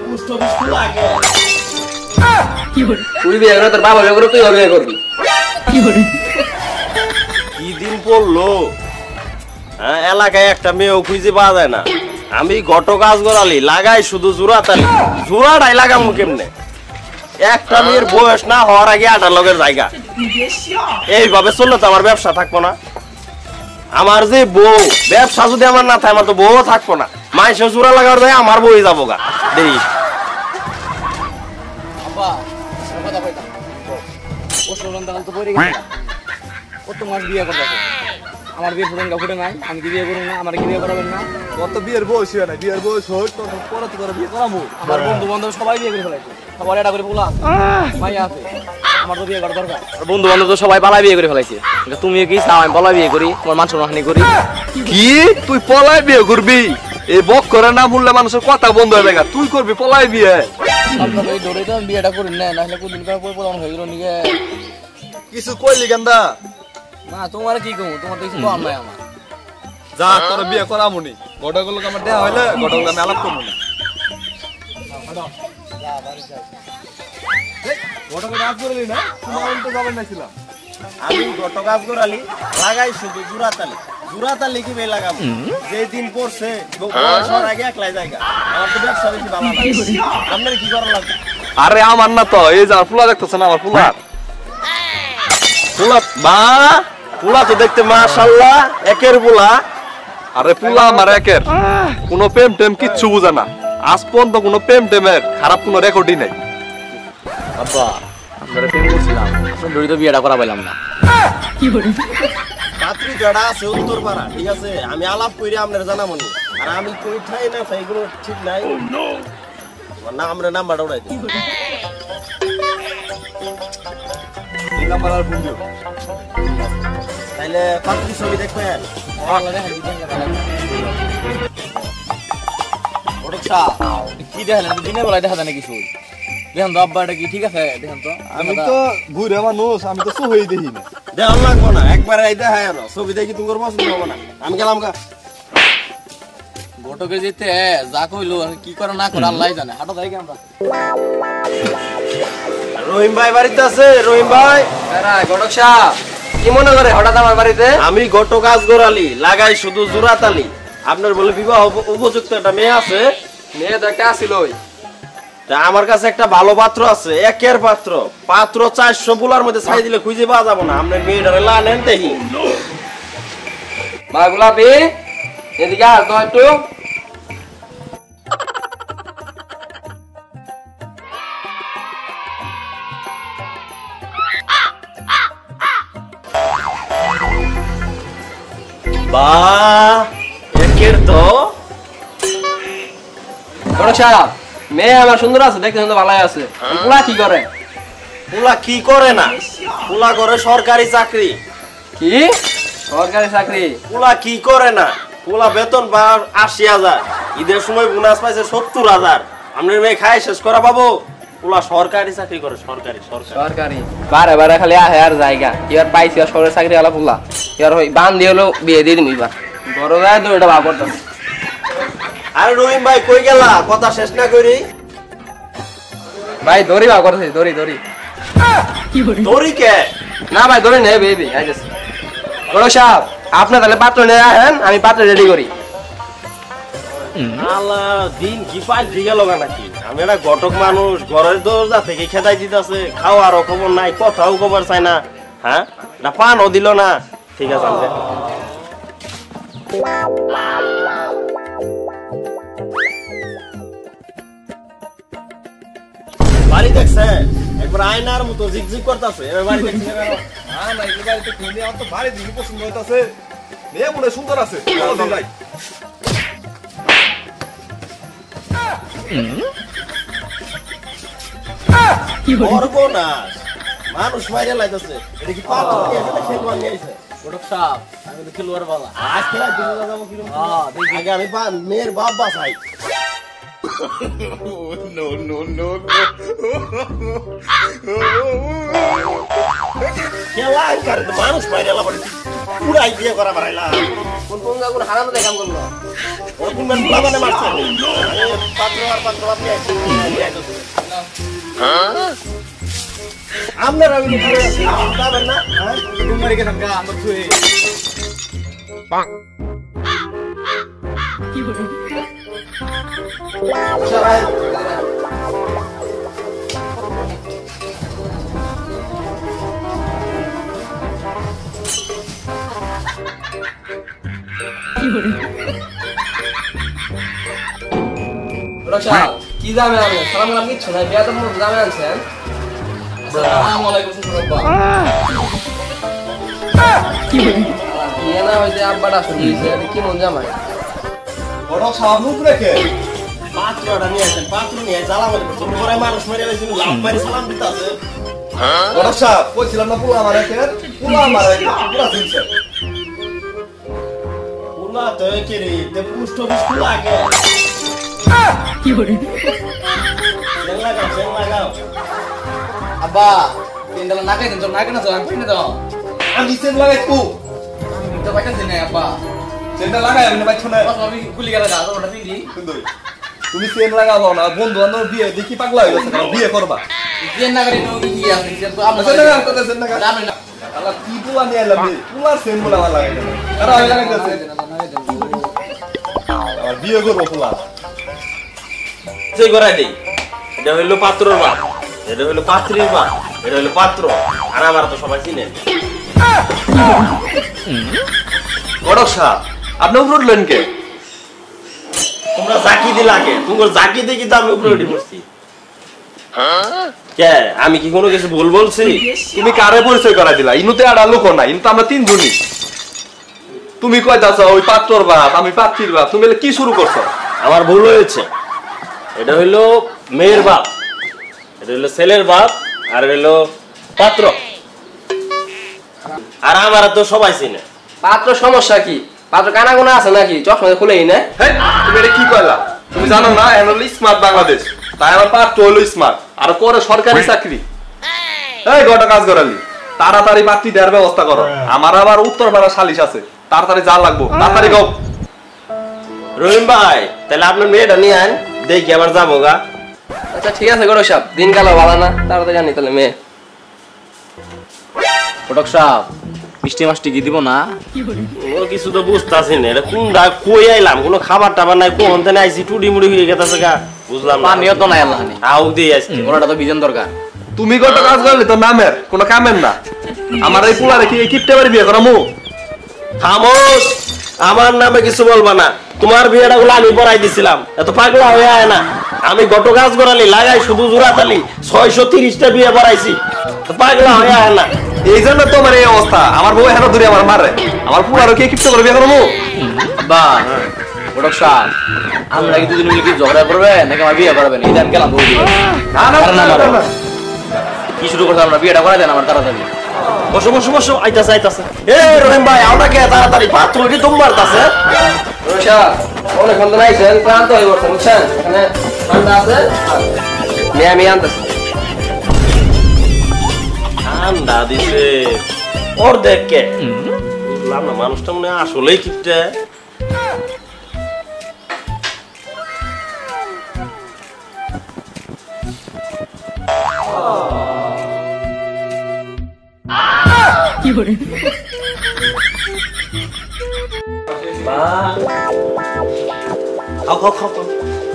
পুষ্ট বিষ্ণু লাগে তুই বিয়ে করে তোর বাবা বিয়ে করে তুই বিয়ে করবি কি দিন পড়লো হ্যাঁ এলাকায় একটা মেয়েও খুঁজে পাওয়া যায় না আমি ঘটক আজগরালি লাগাই শুধু জোড়াতালি জোড়াটাই লাগামু কেমনে একটা মেয়ের বয়স না হওয়ার আগে 18 লগের জায়গা এইভাবে চললে তো আমার ব্যবসা থাকবো না আমার যে বউ ব্যবসা যদি আমার না থাকে আমার তো বউ থাকবো না মাইসে জোড়া লাগার যায় আমার বই যাবো গা দেরি আমার বিয়ে ফুটেন ফুটে নাই আমি কি বিয়ে করুন না আমার কি বিয়ে করাবেন না কত বিয়ের বয়স হয় না বিয়ের বয়স হোক তো পরে তো করে বিয়ে করাবো আমার বন্ধু বান্ধব সবাই বিয়ে করে ফেলাইছে সবার এটা করে পোলা ভাই আছে আমার তো বিয়ে করা দরকার বন্ধু বান্ধব তো সবাই পালা বিয়ে করে ফেলাইছে তুমি কি চাও আমি পলা বিয়ে করি তোমার মান সম্মানহানি করি কি তুই পলাই বিয়ে করবি এই বক করে না বললে মানুষের কথা বন্ধ হয়ে যায় তুই করবি পলাই বিয়ে আপনার এই ধরে তো বিয়েটা করি না নাহলে কোনদিন কার পর পর হয়ে গেল নিকে কিছু কইলি গেন্দা না তোমার কি কমু তোমার তো কিছু কম নাই আমার যা তোর বিয়ে করামুনি গডগুলোকে আমার দেয়া হইলে গডগুলো আমি আলাপ করব না গডগুলো আজ করলি না তুমি তো যাবেন না ছিলাম আমি ঘটক আজগরালি লাগাই শুধু জোড়াতালি কি বে লাগাবো যেদিন পড়ছে বয়স হওয়ার আগে একলাই জায়গা আমার তো ব্যবসা বেশি ভালো না আপনার কি করা লাগবে আরে আমার না তো এই যে ফুলা দেখতেছ না আমার ফুলা ফুলা বা ফুলা তো দেখতে মাশাআল্লাহ একের ফুলা আরে ফুলা আমার একের কোনো প্রেম টেম কিচ্ছু বুঝে না আজ পর্যন্ত কোনো প্রেম টেমের খারাপ কোনো রেকর্ডই নাই আব্বা আমরা প্রেম করছিলাম আসলে তো বিয়েটা করা পাইলাম না কি বলি পাত্রী জড়া আছে উত্তরপাড়া ঠিক আছে আমি আলাপ কইরে আপনার জানাবো নি আর আমি কই ঠাই না সেইগুলো ঠিক নাই না আমরা নাম্বারটা উড়াই দিই এই নাম্বার আর ফোন দিও তাইলে পাত্রী ছবি দেখবেন কি দেখেন দিনের বেলায় দেখা যায় না কিছু দেখেন তো আব্বাটা কি ঠিক আছে দেখেন তো আমি তো ঘুরে মানুষ আমি তো সহই দেখি না দেওয়ার লাগবো না একবার এই দেখায় না ছবি দেখি তোমার পছন্দ হবে না আমি গেলাম গা ঘটকে যেতে যা কইলো কি করে না করে আল্লাহই জানে হাঁটো যাই আমরা রহিম ভাই বাড়িতে আছে রহিম ভাই ঘটক সাহেব কি মনে করে হঠাৎ আমার বাড়িতে আমি ঘটক আজগরালি লাগাই শুধু জোড়াতালি আপনার বলে বিবাহ উপযুক্ত একটা মেয়ে আছে মেয়ে তো একটা আসিল তা আমার কাছে একটা ভালো পাত্র আছে একের পাত্র 400 বুলার মধ্যে ছাই দিলে খুঁজে পাওয়া যাবো না আপনার মেয়েটারে লানেন দেখি মা গোলাপি এদিকে আর তো একটু বা একের তো ঘটক সাহেব মেয়ে আমার সুন্দর আছে দেখতে সুন্দর ভালোই আছে পুলা কি করে পুলা কি করে না পুলা করে সরকারি চাকরি কি সরকারি চাকরি পুলা কি করে না পুলা বেতন বা 80,000 ঈদের সময় বোনাস পাইছে 70,000 আপনার মেয়ে খাই শেষ করা পাবো পুলা সরকারি চাকরি করে সরকারি বারে বারে খালি আহে আর জায়গা এবার পাইছি আর সরকারি চাকরি আলা পুলা এবার হই বান দিয়ে হলো বিয়ে দিয়ে দিবি এবার বড় যায় তো এটা ভাব করতাম আরে রহিম ভাই কই গেলা কথা শেষ না করি ভাই দড়ি ভাব করতেছি দড়ি দড়ি কে না ভাই দড়ি নেই বেবি আইতেছি বড় সাহেব আপনি তাহলে পাত্র নিয়ে আহেন আমি পাত্র রেডি করি আল্লাহ দিন কি পাল্টে গেল নাকি আমি একটা ঘটক মানুষ ঘরের দরজা থেকে খেদাই দিতেছে খাওয়ারও খবর নাই কথাও খবর চাই না হ্যাঁ না পানও দিল না ঠিক আছে আমরা বাড়ি দেখছে একবার আয়নার মতো ঝিকঝিক করতেছে এবার বাড়ি দেখছে হ্যাঁ না এই বাড়িতে কিনে আমার তো ভারী দিন পছন্দ হইতাছে মেয়ে মনে সুন্দর আছে চলো দিন ভাই সর্বনাশ মানুষ মাইরে লাইতেছে এটা কি পাত্র কি এখানে খেলোয়াড় নিয়ে আইছে ঘটক সাহেব আমি তো খেলোয়াড় বালা আজ খেলা দিনে যাবো কিরকম আগে আমি মেয়ের বাপ বাসাই খেলা করে মানুষ মাইরে লাইতেছে পুরাই বিয়ে করা বাড়াইলা কোন কোন হারানো দেখাম করলো ওর কোন মান পোলা মানে মারছে পাত্র আর পাত্র আপনি আইছেন আপনারা ওই ঘরে আছেন পাবেন না তোমার এখানে গা আমরা ছুঁয়ে কি বলে রশা কি দামে আনে সালাম আলাইকুম কিছু না বিয়া তো মোর দামে আনছেন আসসালামু আলাইকুম সুরব্বা কি বলি বিয়ে না হইছে আব্বাটা শুনিয়েছে কি মন জামাই বড় সামুক রেখে পাত্রটা নিয়ে আসেন পাত্র নিয়ে জ্বালা মারি ছোট করে মানুষ মারি আইছেন লাভ মারি সালাম দিতে আছে বড় সাহেব কইছিলাম না পোলা মারে কে পোলা মারে পুরা দিনছে পোলা তো কি রে তে পুষ্ট পুষ্ট লাগে কি বলি লাগাও আব্বা তিনটা নাকে দিন তো নাকে না তো আমি পিনে দাও আমি সেন লাগাই কো তো বাইকান দিন আব্বা সেনটা লাগাই আমি বাইছ না বাস আমি গুলি গেল না তো ওটা পিন্দি সুন্দর তুমি সেন লাগাবো না বন্ধু বান্ধব বিয়ে দেখি পাগলা হয়ে গেছে বিয়ে করবা যে না করে নো কি আছে যে তো আমরা সেন লাগা কথা সেন লাগা জানি না আল্লাহ কি পোলা নিয়ে এলাম পোলা সেন বলা লাগাই আর আমি লাগাইতেছে আর বিয়ে করব পোলা সেই করাই দেই এটা হইলো পাত্রর মা এটা হইলো পাত্রীর মা এটা হইলো পাত্র আর আমার তো সবাই চিনেন বড় সাহেব আপনি উপরে উঠলেন কে তোমরা জাকি দিলা আগে তোমার জাকি দেখি তো আমি উপরে উঠে পড়ছি কে আমি কি কোনো কিছু ভুল বলছি তুমি কারে পরিচয় করা দিলা ইনুতে আর লোক না ইনু তো আমরা তিন জনই তুমি কইতাছ ওই পাত্রর বাপ আমি পাত্রীর বাপ তুমি কি শুরু করছো আমার ভুল হয়েছে এটা হইলো মেয়ের বাপ এটা হইলো ছেলের বাপ আর হইলো পাত্র আর আমার তো সবাই চিনে পাত্র সমস্যা কি পাত্র কানা গোনা আছে নাকি চশমা খুলেই না হেই তুমি এটা কি কইলা তুমি জানো না এখন হলো স্মার্ট বাংলাদেশ তাই আমার পাত্র হলো স্মার্ট আর করে সরকারি চাকরি এই গোটা কাজ করালি তাড়াতাড়ি পাত্রী দেওয়ার ব্যবস্থা করো আমার আবার উত্তরপাড়া সালিশ আছে তাড়াতাড়ি যা লাগবো তাড়াতাড়ি গাও রহিম ভাই তাহলে আপনার মেয়েটা নিয়ে আন দেখি আবার যাবো গা আচ্ছা ঠিক আছে গরো সাহেব দিন কালো ভালো না তাড়াতাড়ি জানি তাহলে মেয়ে ফটক সাহেব মিষ্টি মাছটি কি দিব না ও কিছু তো বুঝতাছি না এটা কোনটা কই আইলাম কোনো খাবার টাবার নাই কোন তেনে আইছি টুডি মুড়ি হয়ে গেছে গা বুঝলাম না পানিও তো নাই আল্লাহ নি আউ দিয়ে আইছি ওটা তো বিজন দরকার তুমি গোটা কাজ করলে তো নামের কোনো কামের না আমার এই পোলারে কি কিপটে বাড়ি বিয়ে করামু খামোশ আমার নামে কিছু বলবা না তোমার বিয়েটা গুলো আমি পড়াই দিছিলাম এত পাগলা হয়ে আয় না আমি গত কাজ করালি লাগাই শুধু জোড়াতালি 630টা বিয়ে পড়াইছি তো পাগলা হয়ে আয় না এই জন্য তোমার এই অবস্থা আমার বউ হেন ধরে আমার মারে আমার পোলারে কি কিপটে করে বিয়ে করামু বা ফটক সাহেব আমরা কি দুদিন মিলে কি ঝগড়া করবে নাকি আমার বিয়ে করবেন এই দান গেলাম বউ দিবে না না না কি শুরু করতে আমরা বিয়েটা করাই দেন আমার তাড়াতাড়ি বসো বসো বসো আইতাছে আইতাছে এ রহিম ভাই আমাকে তাড়াতাড়ি পাত্র কি তোমার কাছে রোশা অনেক বন্ধু নাইছেন ক্লান্ত হয়ে পড়ছেন বুঝছেন এখানে ঠান্ডা আছে নিয়ে আমি আনতেছি ঠান্ডা দিছে ওর দেখকে বুঝলাম না মানুষটা মনে হয় আসলেই কিপটে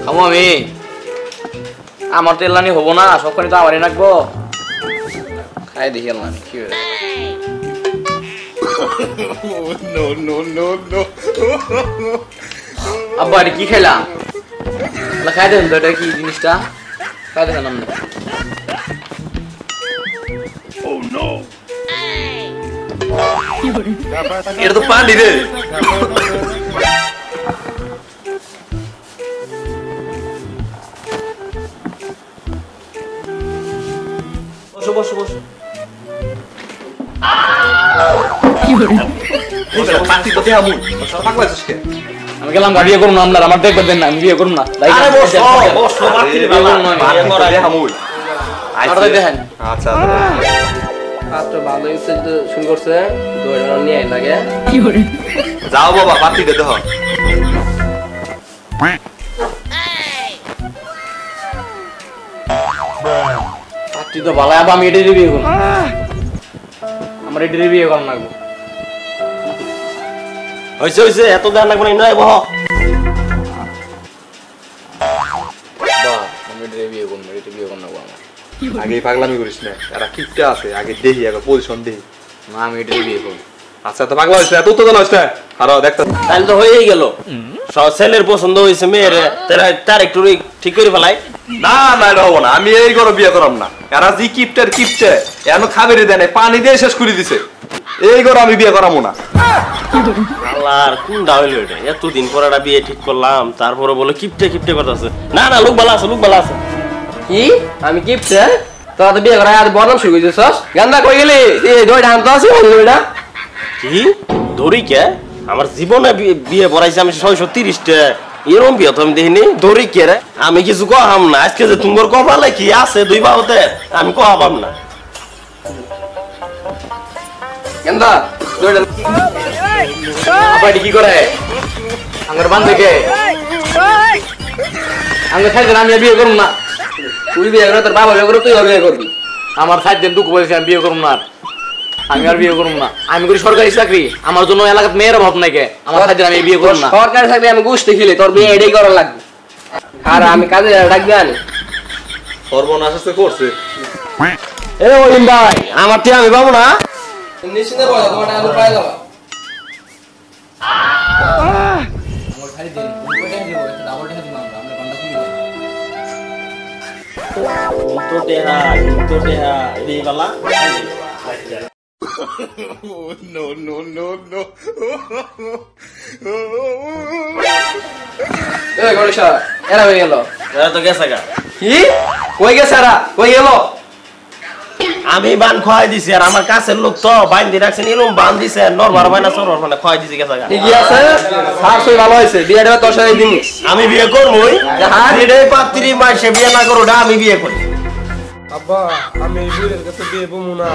খামো আমি আমার তো এলানি হবো না সবখানে তো আমারই রাখবো খাই দেখি এলানি কি আব্বা এটা কি খেলাম খাই দেখুন তো এটা কি জিনিসটা খাই দেখেন আমরা এটা তো পানি রে বসো বসো বসো পাতি তো দেয়া মুই পাগলা আছিস কে আমি গেলাম বিয়ে করুন আপনার আমার দেখবেন দেন না আমি বিয়ে করুন না আরে বসো বসো বাকি বিয়ে করা মুই দেখেন আচ্ছা পাত্র ভালো শুরু করছে দৌড়ানো নিয়ে লাগে যাও বাবা পাত্রী দে দেহ পাত্রী তো ভালো আবার আমি এটাই বিয়ে করবো আমার এটাই বিয়ে করার লাগবো হয়েছে হয়েছে এত দেন লাগবে না নয় বহ আমি এটাই বিয়ে করবো এটা বিয়ে করবো আমার আগে পাগলামি করিস না এরা কিপটা আছে আগে দেখি আগে পজিশন দেখি না আমি এটাই বিয়ে করবো আচ্ছা তো পাগলা হইছ না এত উত্তেজনা হইছ না আর দেখতে তাহলে তো হয়েই গেল সব ছেলের পছন্দ হয়েছে মেয়ের তার একটু ঠিক করে ফেলাই না না এটা হবো না আমি এই ঘরে বিয়ে করাম না এরা জি কিপটার কিপটে এখনো খাবারই দেয় না পানি দিয়ে শেষ করে দিছে এই ঘরে আমি বিয়ে করাবো না আল্লাহর কোনটা হইলো এটা এতদিন পর একটা বিয়ে ঠিক করলাম তারপরে বলে কিপটে কিপটে করতেছে না না লোক ভালো আছে লোক ভালো আছে কি আমি কিপটে তোরা তো বিয়ে করা আর বদনাম শুরু করেছিস গান্দা কই গেলি এই দইটা আনতে আছে দইটা কি ধরি কে আমার জীবনে বিয়ে পড়াইছে আমি 630টা এরকম বিয়ে তো আমি দেখিনি ধরি কে রে আমি কিছু কহাম না আজকে যে তোমার কপালে কি আছে দুই বাহুতে আমি কহাবাম না গান্দা দইটা আপাটি কি করে আমার বান্ধে কে আমি খাইতে আমি আর বিয়ে করব না তুই বিয়ে করে তোর বাবা বিয়ে করে তুই বিয়ে করবি আমার সাইড দুঃখ বলেছে আমি বিয়ে করব না আমি আর বিয়ে করব না আমি করি সরকারি চাকরি আমার জন্য এলাকার মেয়ের অভাব নাই কে আমার সাইড আমি বিয়ে করব না সরকারি চাকরি আমি গোষ্ঠী খেলে তোর বিয়ে এটাই করা লাগবে আর আমি কাজে ডাকবি আনি সর্বনাশ আছে করছে এ ওলিম ভাই আমার তে আমি পাবো না নিশ্চিন্তে বলো তোমার টাকা পাই যাবা আমার খালি দিন কয়টা দিব একটা ডাবল টাকা দিব আমরা বান্দা খুলি তো দেহা এই বালা এই গণেশা এরা হয়ে গেল এরা তো গেছে গা কি কই গেছে এরা কই গেল আমি বান খোয়াই দিছি আর আমার কাছের লোক তো বাইন দিয়ে রাখছেন এরকম বান দিছে নরমার বাইনা সরমার মানে খোয়াই দিছি গেছে গা ঠিকই আছে সার সই ভালো হয়েছে বিয়েটা তোর সাথে দিন আমি বিয়ে করবই হ্যাঁ এটাই পাত্রী মাসে বিয়ে না করো আমি বিয়ে করি আব্বা আমি এই বুড়ের কাছে বিয়ে বমু না